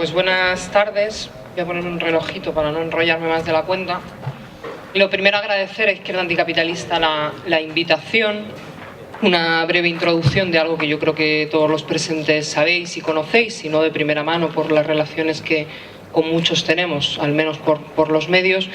Pues buenas tardes. Voy a poner un relojito para no enrollarme más de la cuenta. Lo primero, agradecer a Izquierda Anticapitalista la invitación, una breve introducción de algo que yo creo que todos los presentes sabéis y conocéis, y no de primera mano por las relaciones que con muchos tenemos, al menos por los medios.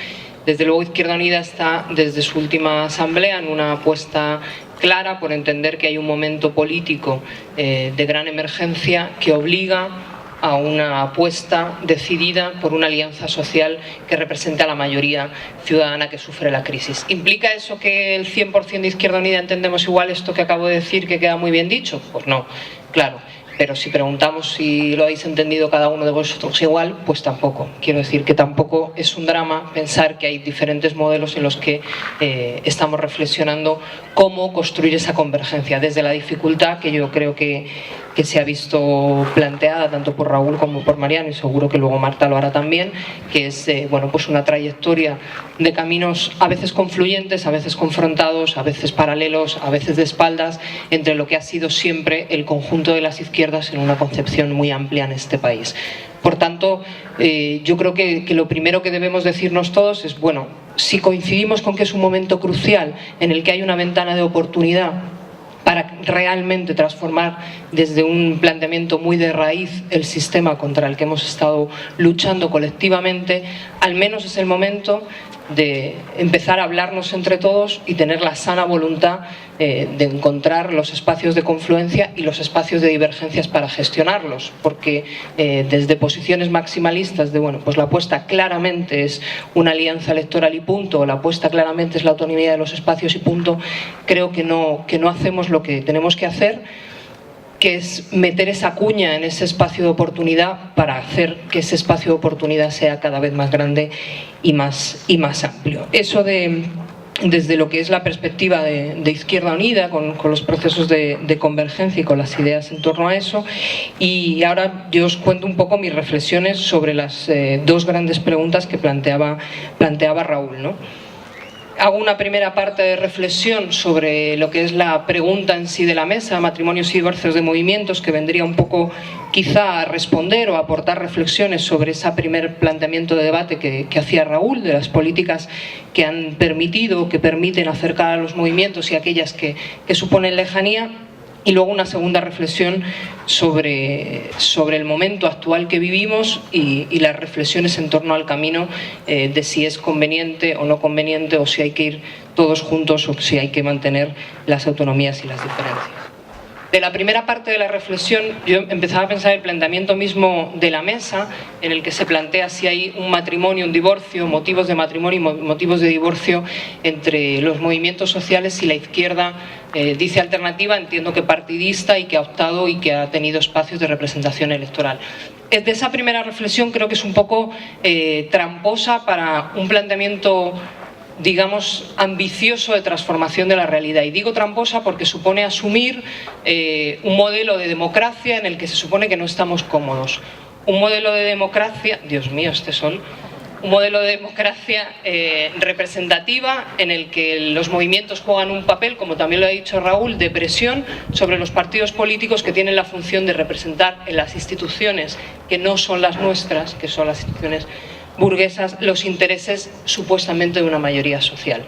Desde luego, Izquierda Unida está desde su última asamblea en una apuesta clara por entender que hay un momento político de gran emergencia que obliga a una apuesta decidida por una alianza social que represente a la mayoría ciudadana que sufre la crisis. ¿Implica eso que el 100% de Izquierda Unida entendemos igual esto que acabo de decir, que queda muy bien dicho? Pues no, claro. Pero si preguntamos si lo habéis entendido cada uno de vosotros igual, pues tampoco. Quiero decir que tampoco es un drama pensar que hay diferentes modelos en los que estamos reflexionando cómo construir esa convergencia, desde la dificultad que yo creo que se ha visto planteada tanto por Raúl como por Mariano, y seguro que luego Marta lo hará también, que es bueno, pues una trayectoria de caminos a veces confluyentes, a veces confrontados, a veces paralelos, a veces de espaldas, entre lo que ha sido siempre el conjunto de las izquierdas en una concepción muy amplia en este país. Por tanto, yo creo que lo primero que debemos decirnos todos es, bueno, si coincidimos con que es un momento crucial en el que hay una ventana de oportunidad para realmente transformar desde un planteamiento muy de raíz el sistema contra el que hemos estado luchando colectivamente, al menos es el momento de empezar a hablarnos entre todos y tener la sana voluntad de encontrar los espacios de confluencia y los espacios de divergencias para gestionarlos, porque desde posiciones maximalistas de, bueno, pues la apuesta claramente es una alianza electoral y punto, o la apuesta claramente es la autonomía de los espacios y punto, creo que no hacemos lo que tenemos que hacer, que es meter esa cuña en ese espacio de oportunidad para hacer que ese espacio de oportunidad sea cada vez más grande y más amplio. Eso desde lo que es la perspectiva de Izquierda Unida, con los procesos de convergencia y con las ideas en torno a eso. Y ahora yo os cuento un poco mis reflexiones sobre las dos grandes preguntas que planteaba Raúl, ¿no? Hago una primera parte de reflexión sobre lo que es la pregunta en sí de la mesa, matrimonios y divorcios de movimientos, que vendría un poco quizá a responder o a aportar reflexiones sobre ese primer planteamiento de debate que hacía Raúl, de las políticas que han permitido, que permiten acercar a los movimientos y aquellas que suponen lejanía. Y luego una segunda reflexión sobre el momento actual que vivimos y las reflexiones en torno al camino de si es conveniente o no conveniente, o si hay que ir todos juntos o si hay que mantener las autonomías y las diferencias. De la primera parte de la reflexión yo empezaba a pensar el planteamiento mismo de la mesa, en el que se plantea si hay un matrimonio, un divorcio, motivos de matrimonio y motivos de divorcio entre los movimientos sociales, y la izquierda dice alternativa, entiendo que partidista, y que ha optado y que ha tenido espacios de representación electoral. De esa primera reflexión creo que es un poco tramposa para un planteamiento, digamos, ambicioso de transformación de la realidad. Y digo tramposa porque supone asumir un modelo de democracia en el que se supone que no estamos cómodos. Un modelo de democracia, Dios mío, este sol, un modelo de democracia representativa en el que los movimientos juegan un papel, como también lo ha dicho Raúl, de presión sobre los partidos políticos, que tienen la función de representar en las instituciones que no son las nuestras, que son las instituciones burguesas, los intereses supuestamente de una mayoría social.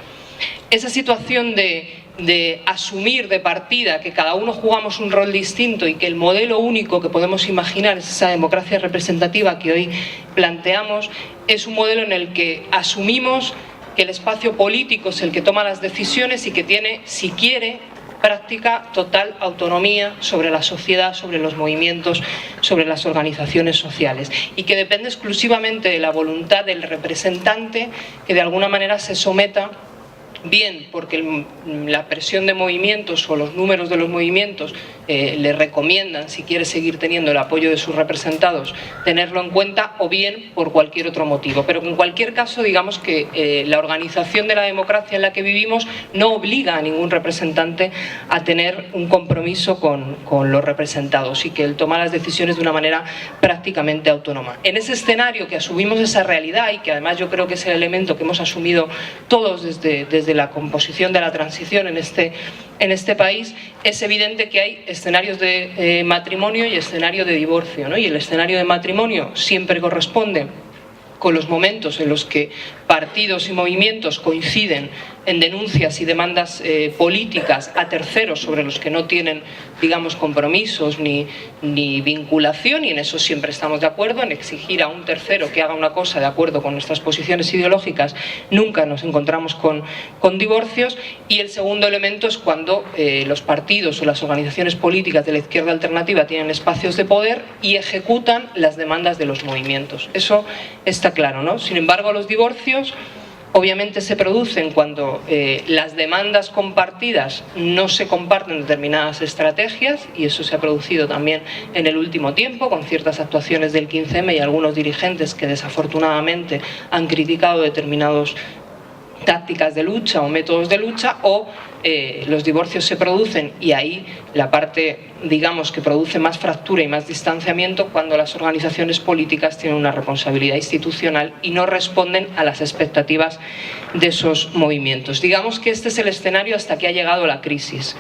Esa situación de asumir de partida que cada uno jugamos un rol distinto y que el modelo único que podemos imaginar es esa democracia representativa que hoy planteamos, es un modelo en el que asumimos que el espacio político es el que toma las decisiones y que tiene, si quiere, práctica total autonomía sobre la sociedad, sobre los movimientos, sobre las organizaciones sociales, y que depende exclusivamente de la voluntad del representante, que de alguna manera se someta, bien porque la presión de movimientos o los números de los movimientos le recomiendan, si quiere seguir teniendo el apoyo de sus representados, tenerlo en cuenta, o bien por cualquier otro motivo. Pero en cualquier caso, digamos que la organización de la democracia en la que vivimos no obliga a ningún representante a tener un compromiso con los representados, y que él toma las decisiones de una manera prácticamente autónoma. En ese escenario que asumimos esa realidad, y que además yo creo que es el elemento que hemos asumido todos desde la composición de la transición en este en este país, es evidente que hay escenarios de matrimonio y escenario de divorcio, ¿no? Y el escenario de matrimonio siempre corresponde con los momentos en los que partidos y movimientos coinciden en denuncias y demandas políticas a terceros sobre los que no tienen, digamos, compromisos ni vinculación, y en eso siempre estamos de acuerdo, en exigir a un tercero que haga una cosa de acuerdo con nuestras posiciones ideológicas. Nunca nos encontramos con divorcios. Y el segundo elemento es cuando los partidos o las organizaciones políticas de la izquierda alternativa tienen espacios de poder y ejecutan las demandas de los movimientos. Eso está claro, ¿no? Sin embargo, los divorcios obviamente se producen cuando las demandas compartidas no se comparten determinadas estrategias, y eso se ha producido también en el último tiempo con ciertas actuaciones del 15M y algunos dirigentes que desafortunadamente han criticado determinadas tácticas de lucha o métodos de lucha, o los divorcios se producen, y ahí la parte, digamos, que produce más fractura y más distanciamiento, cuando las organizaciones políticas tienen una responsabilidad institucional y no responden a las expectativas de esos movimientos. Digamos que este es el escenario hasta que ha llegado la crisis.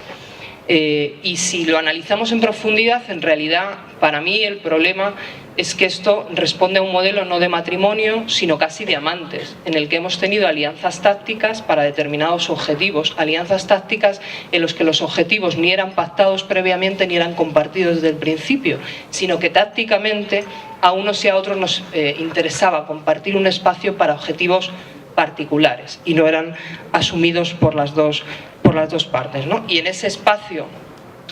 Y si lo analizamos en profundidad, en realidad, para mí el problema es que esto responde a un modelo no de matrimonio, sino casi de amantes, en el que hemos tenido alianzas tácticas para determinados objetivos, alianzas tácticas en los que los objetivos ni eran pactados previamente ni eran compartidos desde el principio, sino que tácticamente a unos y a otros nos interesaba compartir un espacio para objetivos particulares y no eran asumidos por las dos partes, ¿no? Y en ese espacio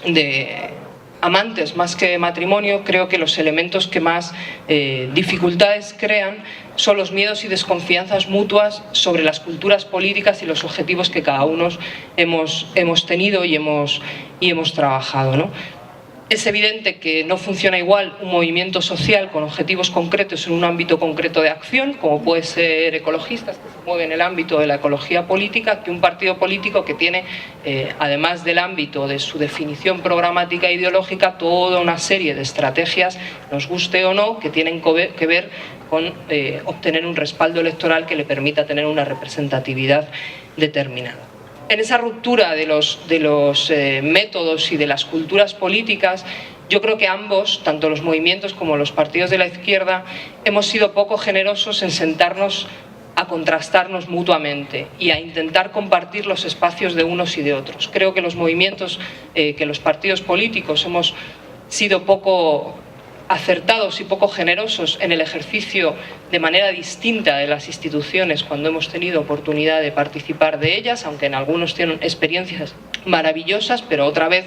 de amantes más que de matrimonio, creo que los elementos que más dificultades crean son los miedos y desconfianzas mutuas sobre las culturas políticas y los objetivos que cada uno hemos tenido y hemos trabajado, ¿no? Es evidente que no funciona igual un movimiento social con objetivos concretos en un ámbito concreto de acción, como puede ser ecologistas, que se mueven en el ámbito de la ecología política, que un partido político que tiene, además del ámbito de su definición programática e ideológica, toda una serie de estrategias, nos guste o no, que tienen que ver con obtener un respaldo electoral que le permita tener una representatividad determinada. En esa ruptura de los métodos y de las culturas políticas, yo creo que ambos, tanto los movimientos como los partidos de la izquierda, hemos sido poco generosos en sentarnos a contrastarnos mutuamente y a intentar compartir los espacios de unos y de otros. Creo que los movimientos, que los partidos políticos hemos sido poco acertados y poco generosos en el ejercicio de manera distinta de las instituciones cuando hemos tenido oportunidad de participar de ellas, aunque en algunos tienen experiencias maravillosas, pero otra vez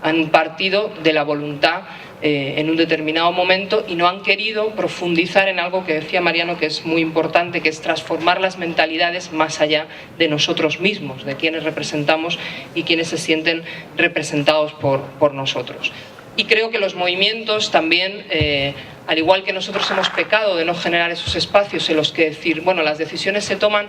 han partido de la voluntad en un determinado momento y no han querido profundizar en algo que decía Mariano, que es muy importante, que es transformar las mentalidades más allá de nosotros mismos, de quienes representamos y quienes se sienten representados por nosotros. Y creo que los movimientos también, al igual que nosotros hemos pecado de no generar esos espacios en los que decir, bueno, las decisiones se toman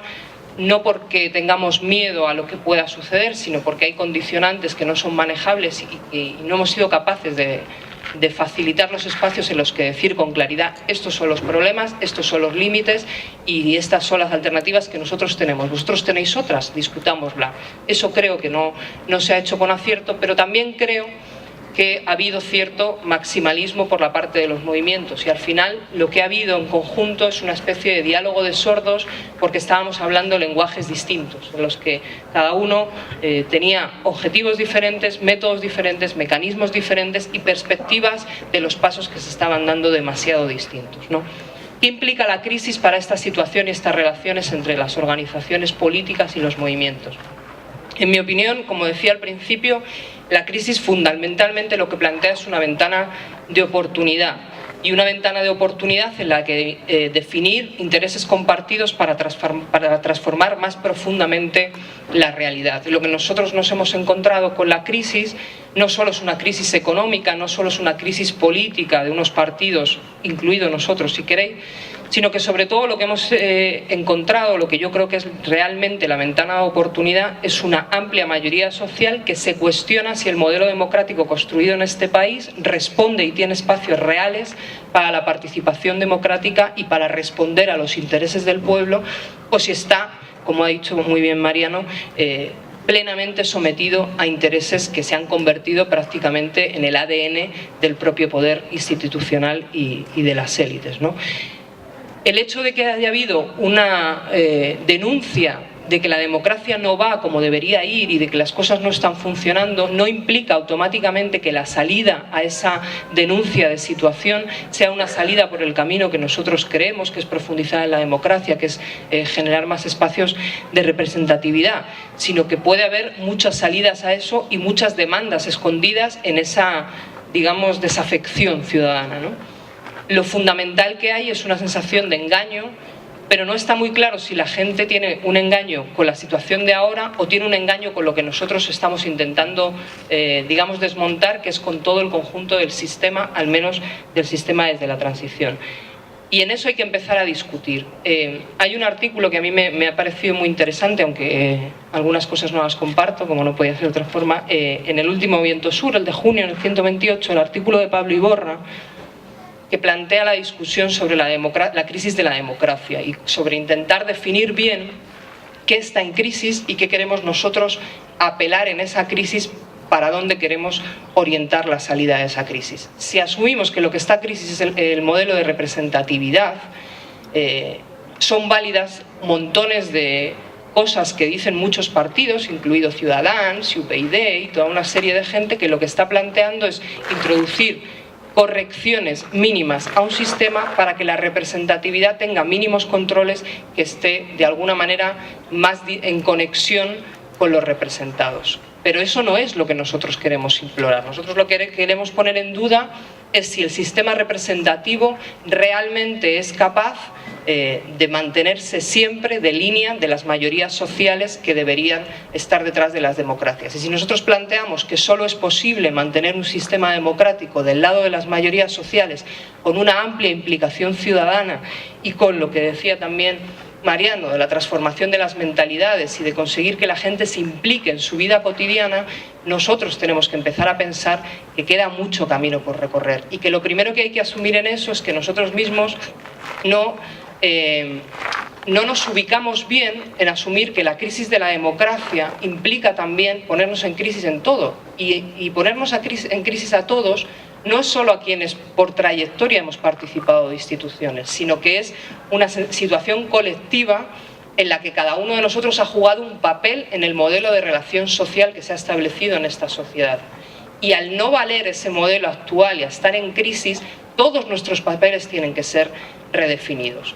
no porque tengamos miedo a lo que pueda suceder, sino porque hay condicionantes que no son manejables y no hemos sido capaces de facilitar los espacios en los que decir con claridad, estos son los problemas, estos son los límites y estas son las alternativas que nosotros tenemos. Vosotros tenéis otras, discutámosla. Eso creo que no se ha hecho con acierto, pero también creo que ha habido cierto maximalismo por la parte de los movimientos y al final lo que ha habido en conjunto es una especie de diálogo de sordos, porque estábamos hablando lenguajes distintos en los que cada uno tenía objetivos diferentes, métodos diferentes, mecanismos diferentes y perspectivas de los pasos que se estaban dando demasiado distintos, ¿no? ¿Qué implica la crisis para esta situación y estas relaciones entre las organizaciones políticas y los movimientos? En mi opinión, como decía al principio, la crisis fundamentalmente lo que plantea es una ventana de oportunidad, y una ventana de oportunidad en la que definir intereses compartidos para transformar más profundamente la realidad. Lo que nosotros nos hemos encontrado con la crisis no solo es una crisis económica, no solo es una crisis política de unos partidos, incluidos nosotros si queréis, sino que sobre todo lo que hemos encontrado, lo que yo creo que es realmente la ventana de oportunidad, es una amplia mayoría social que se cuestiona si el modelo democrático construido en este país responde y tiene espacios reales para la participación democrática y para responder a los intereses del pueblo, o si está, como ha dicho muy bien Mariano, plenamente sometido a intereses que se han convertido prácticamente en el ADN del propio poder institucional y de las élites, ¿no? El hecho de que haya habido una denuncia de que la democracia no va como debería ir y de que las cosas no están funcionando no implica automáticamente que la salida a esa denuncia de situación sea una salida por el camino que nosotros creemos, que es profundizar en la democracia, que es generar más espacios de representatividad, sino que puede haber muchas salidas a eso y muchas demandas escondidas en esa, digamos, desafección ciudadana, ¿no? Lo fundamental que hay es una sensación de engaño, pero no está muy claro si la gente tiene un engaño con la situación de ahora o tiene un engaño con lo que nosotros estamos intentando, digamos, desmontar, que es con todo el conjunto del sistema, al menos del sistema desde la transición. Y en eso hay que empezar a discutir. Hay un artículo que a mí me ha parecido muy interesante, aunque algunas cosas no las comparto, como no podía ser de otra forma, en el último Viento Sur, el de junio, en el 128, el artículo de Pablo Iborra, que plantea la discusión sobre la crisis de la democracia y sobre intentar definir bien qué está en crisis y qué queremos nosotros apelar en esa crisis, para dónde queremos orientar la salida de esa crisis. Si asumimos que lo que está en crisis es el modelo de representatividad, son válidas montones de cosas que dicen muchos partidos, incluido Ciudadanos, UPyD y toda una serie de gente que lo que está planteando es introducir correcciones mínimas a un sistema para que la representatividad tenga mínimos controles, que esté de alguna manera más en conexión con los representados. Pero eso no es lo que nosotros queremos implorar. Nosotros lo que queremos poner en duda es si el sistema representativo realmente es capaz de mantenerse siempre de línea de las mayorías sociales que deberían estar detrás de las democracias. Y si nosotros planteamos que solo es posible mantener un sistema democrático del lado de las mayorías sociales con una amplia implicación ciudadana y con lo que decía también Mariano, de la transformación de las mentalidades y de conseguir que la gente se implique en su vida cotidiana, nosotros tenemos que empezar a pensar que queda mucho camino por recorrer y que lo primero que hay que asumir en eso es que nosotros mismos no nos ubicamos bien en asumir que la crisis de la democracia implica también ponernos en crisis en todo y ponernos en crisis a todos no es solo a quienes por trayectoria hemos participado de instituciones, sino que es una situación colectiva en la que cada uno de nosotros ha jugado un papel en el modelo de relación social que se ha establecido en esta sociedad. Y al no valer ese modelo actual y a estar en crisis, todos nuestros papeles tienen que ser redefinidos.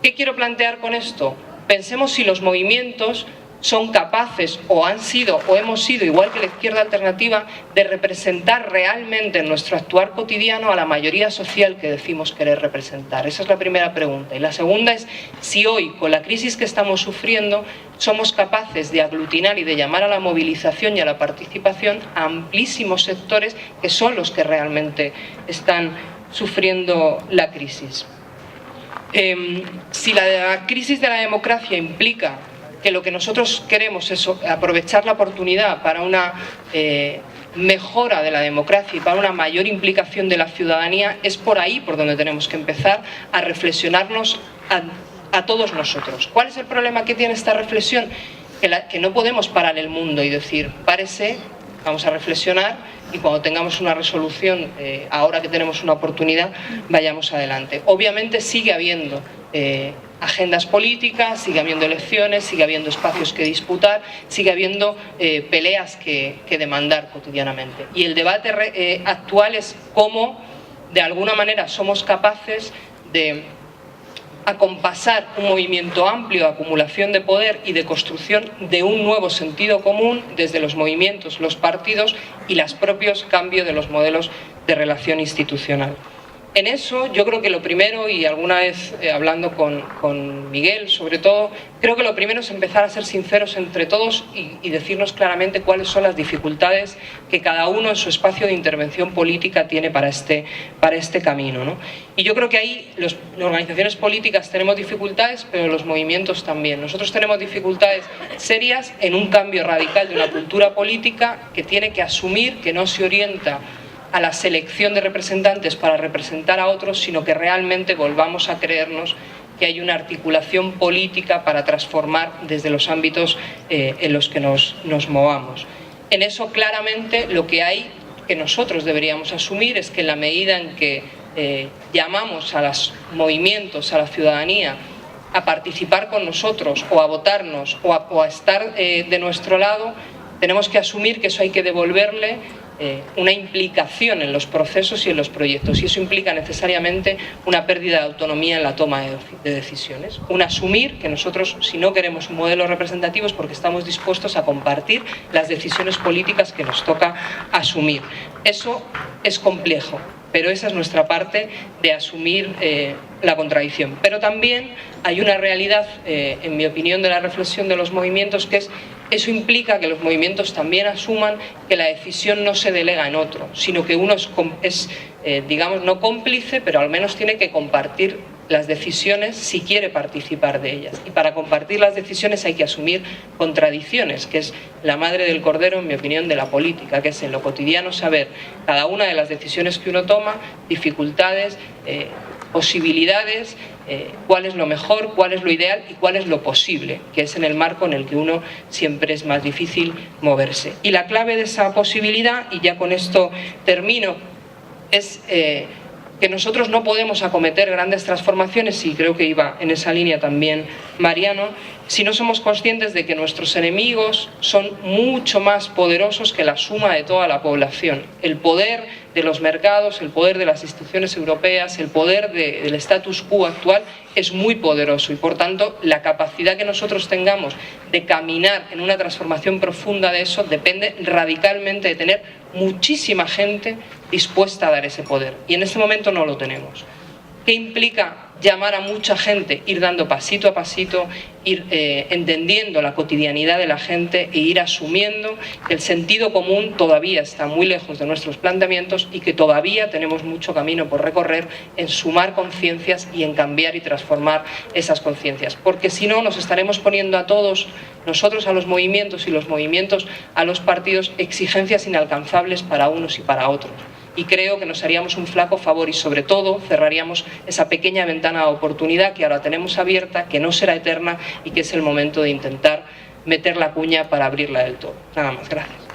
¿Qué quiero plantear con esto? Pensemos si los movimientos son capaces o han sido o hemos sido, igual que la izquierda alternativa, de representar realmente en nuestro actuar cotidiano a la mayoría social que decimos querer representar. Esa es la primera pregunta. Y la segunda es si hoy, con la crisis que estamos sufriendo, somos capaces de aglutinar y de llamar a la movilización y a la participación a amplísimos sectores que son los que realmente están sufriendo la crisis. Si la crisis de la democracia implica que lo que nosotros queremos es aprovechar la oportunidad para una mejora de la democracia y para una mayor implicación de la ciudadanía, es por ahí por donde tenemos que empezar a reflexionarnos a todos nosotros. ¿Cuál es el problema que tiene esta reflexión? Que no podemos parar el mundo y decir, párese, vamos a reflexionar y cuando tengamos una resolución, ahora que tenemos una oportunidad, vayamos adelante. Obviamente sigue habiendo agendas políticas, sigue habiendo elecciones, sigue habiendo espacios que disputar, sigue habiendo peleas que demandar cotidianamente. Y el debate actual es cómo, de alguna manera, somos capaces de acompasar un movimiento amplio de acumulación de poder y de construcción de un nuevo sentido común desde los movimientos, los partidos y los propios cambios de los modelos de relación institucional. En eso yo creo que lo primero, y alguna vez hablando con Miguel sobre todo, creo que lo primero es empezar a ser sinceros entre todos y decirnos claramente cuáles son las dificultades que cada uno en su espacio de intervención política tiene para este camino, ¿no? Y yo creo que ahí las organizaciones políticas tenemos dificultades, pero los movimientos también. Nosotros tenemos dificultades serias en un cambio radical de una cultura política que tiene que asumir que no se orienta a la selección de representantes para representar a otros, sino que realmente volvamos a creernos que hay una articulación política para transformar desde los ámbitos en los que nos movamos. En eso claramente lo que hay que nosotros deberíamos asumir es que en la medida en que llamamos a los movimientos, a la ciudadanía, a participar con nosotros o a votarnos o a estar de nuestro lado, tenemos que asumir que eso hay que devolverle una implicación en los procesos y en los proyectos, y eso implica necesariamente una pérdida de autonomía en la toma de decisiones. Un asumir que nosotros, si no queremos un modelo representativo, es porque estamos dispuestos a compartir las decisiones políticas que nos toca asumir. Eso es complejo, pero esa es nuestra parte de asumir la contradicción. Pero también hay una realidad, en mi opinión, de la reflexión de los movimientos, que es eso implica que los movimientos también asuman que la decisión no se delega en otro, sino que uno es digamos, no cómplice, pero al menos tiene que compartir las decisiones si quiere participar de ellas. Y para compartir las decisiones hay que asumir contradicciones, que es la madre del cordero, en mi opinión, de la política, que es en lo cotidiano saber cada una de las decisiones que uno toma, dificultades, posibilidades, cuál es lo mejor, cuál es lo ideal y cuál es lo posible, que es en el marco en el que uno siempre es más difícil moverse. Y la clave de esa posibilidad, y ya con esto termino, es que nosotros no podemos acometer grandes transformaciones, y creo que iba en esa línea también Mariano, si no somos conscientes de que nuestros enemigos son mucho más poderosos que la suma de toda la población. El poder de los mercados, el poder de las instituciones europeas, el poder del status quo actual es muy poderoso, y por tanto la capacidad que nosotros tengamos de caminar en una transformación profunda de eso depende radicalmente de tener muchísima gente dispuesta a dar ese poder, y en este momento no lo tenemos. ¿Qué implica llamar a mucha gente, ir dando pasito a pasito, ir entendiendo la cotidianidad de la gente e ir asumiendo que el sentido común todavía está muy lejos de nuestros planteamientos y que todavía tenemos mucho camino por recorrer en sumar conciencias y en cambiar y transformar esas conciencias? Porque si no, nos estaremos poniendo a todos, nosotros a los movimientos y los movimientos a los partidos, exigencias inalcanzables para unos y para otros. Y creo que nos haríamos un flaco favor y sobre todo cerraríamos esa pequeña ventana de oportunidad que ahora tenemos abierta, que no será eterna y que es el momento de intentar meter la cuña para abrirla del todo. Nada más, gracias.